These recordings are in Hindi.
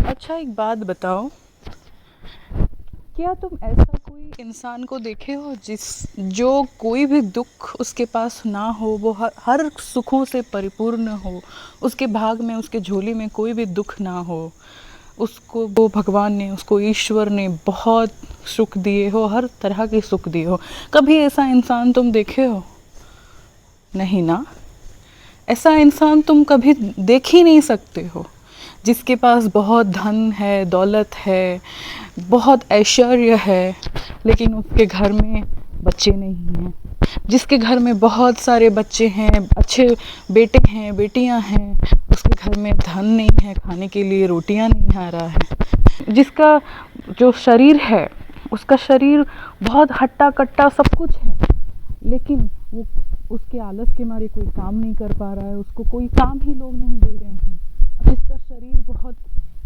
अच्छा, एक बात बताओ, क्या तुम ऐसा कोई इंसान को देखे हो जो कोई भी दुख उसके पास ना हो, वो हर सुखों से परिपूर्ण हो, उसके भाग में, उसके झोली में कोई भी दुख ना हो, उसको वो भगवान ने, उसको ईश्वर ने बहुत सुख दिए हो, हर तरह के सुख दिए हो? कभी ऐसा इंसान तुम देखे हो? नहीं ना। ऐसा इंसान तुम कभी देख ही नहीं सकते हो, जिसके पास बहुत धन है, दौलत है, बहुत ऐश्वर्य है, लेकिन उसके घर में बच्चे नहीं हैं, जिसके घर में बहुत सारे बच्चे हैं, अच्छे बेटे हैं, बेटियां हैं, उसके घर में धन नहीं है, खाने के लिए रोटियां नहीं आ रहा है, जिसका जो शरीर है, उसका शरीर बहुत हट्टा कट्टा सब कुछ है, लेकिन वो उसके आलस के मारे कोई काम नहीं कर पा रहा है, उसको कोई काम ही लोग नहीं दे रहे हैं। जिसका शरीर बहुत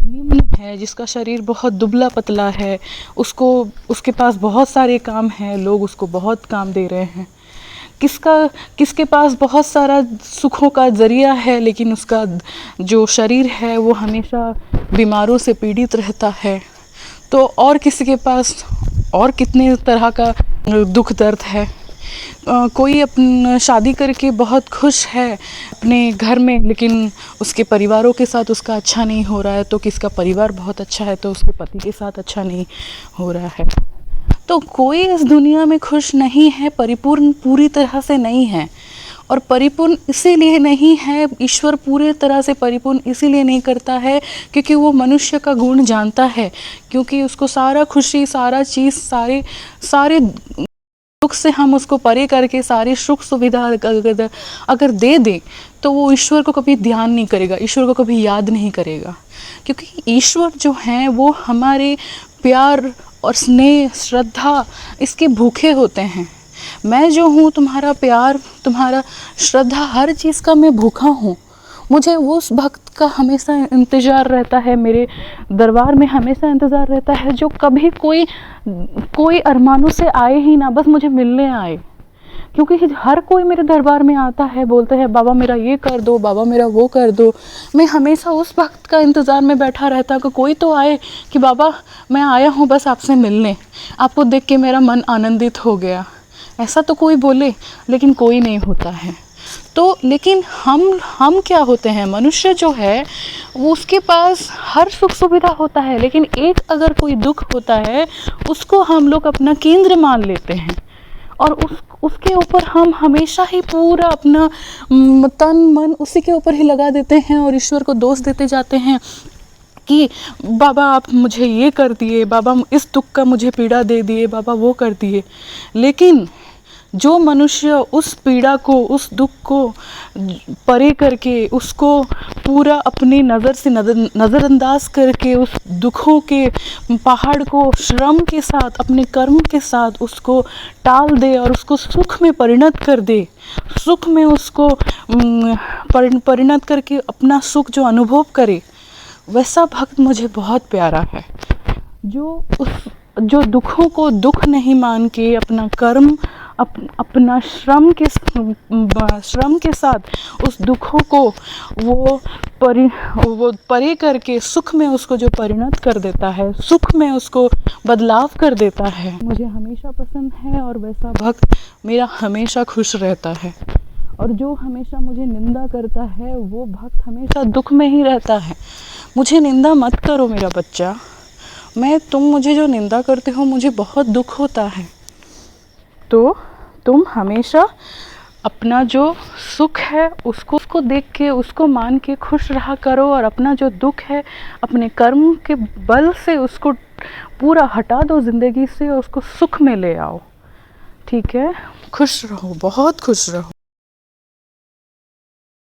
निम्न है, जिसका शरीर बहुत दुबला पतला है, उसके पास बहुत सारे काम हैं, लोग उसको बहुत काम दे रहे हैं। किसके पास बहुत सारा सुखों का ज़रिया है, लेकिन उसका जो शरीर है वो हमेशा बीमारों से पीड़ित रहता है। तो और किसी के पास और कितने तरह का दुख दर्द है। कोई अपन शादी करके बहुत खुश है अपने घर में, लेकिन उसके परिवारों के साथ उसका अच्छा नहीं हो रहा है। तो किसका परिवार बहुत अच्छा है तो उसके पति के साथ अच्छा नहीं हो रहा है। तो कोई इस दुनिया में खुश नहीं है, परिपूर्ण पूरी तरह से नहीं है। और परिपूर्ण इसीलिए नहीं है, ईश्वर पूरे तरह से परिपूर्ण इसीलिए नहीं करता है क्योंकि वो मनुष्य का गुण जानता है, क्योंकि उसको सारा खुशी, सारा चीज़, सारे दुख से हम उसको परे करके सारी सुख सुविधा अगर दे दें तो वो ईश्वर को कभी ध्यान नहीं करेगा, ईश्वर को कभी याद नहीं करेगा। क्योंकि ईश्वर जो हैं वो हमारे प्यार और स्नेह, श्रद्धा, इसके भूखे होते हैं। मैं जो हूँ, तुम्हारा प्यार, तुम्हारा श्रद्धा, हर चीज़ का मैं भूखा हूँ। मुझे उस भक्त का हमेशा इंतज़ार रहता है, मेरे दरबार में हमेशा इंतज़ार रहता है जो कभी कोई अरमानों से आए ही ना, बस मुझे मिलने आए। क्योंकि हर कोई मेरे दरबार में आता है, बोलते हैं बाबा मेरा ये कर दो, बाबा मेरा वो कर दो। मैं हमेशा उस भक्त का इंतज़ार में बैठा रहता कि कोई तो आए कि बाबा मैं आया हूँ बस आपसे मिलने, आपको देख के मेरा मन आनंदित हो गया, ऐसा तो कोई बोले। लेकिन कोई नहीं होता है। तो लेकिन हम क्या होते हैं, मनुष्य जो है वो उसके पास हर सुख सुविधा होता है, लेकिन एक अगर कोई दुख होता है उसको हम लोग अपना केंद्र मान लेते हैं और उसके ऊपर हम हमेशा ही पूरा अपना तन मन उसी के ऊपर ही लगा देते हैं और ईश्वर को दोष देते जाते हैं कि बाबा आप मुझे ये कर दिए, बाबा इस दुख का मुझे पीड़ा दे दिए, बाबा वो कर दिए। लेकिन जो मनुष्य उस पीड़ा को, उस दुख को परे करके, उसको पूरा अपनी नज़र से नज़रअंदाज करके, उस दुखों के पहाड़ को श्रम के साथ, अपने कर्म के साथ उसको टाल दे और उसको सुख में परिणत कर दे, सुख में उसको परिणत करके अपना सुख जो अनुभव करे, वैसा भक्त मुझे बहुत प्यारा है। जो दुखों को दुख नहीं मान के अपना कर्म, अपना श्रम के साथ उस दुखों को वो परे करके सुख में उसको जो परिणत कर देता है, सुख में उसको बदलाव कर देता है, मुझे हमेशा पसंद है। और वैसा भक्त मेरा हमेशा खुश रहता है। और जो हमेशा मुझे निंदा करता है वो भक्त हमेशा दुख में ही रहता है। मुझे निंदा मत करो मेरा बच्चा, तुम मुझे जो निंदा करते हो मुझे बहुत दुख होता है। तो तुम हमेशा अपना जो सुख है उसको देख के, उसको मान के खुश रहा करो, और अपना जो दुख है अपने कर्म के बल से उसको पूरा हटा दो ज़िंदगी से, और उसको सुख में ले आओ। ठीक है, खुश रहो, बहुत खुश रहो।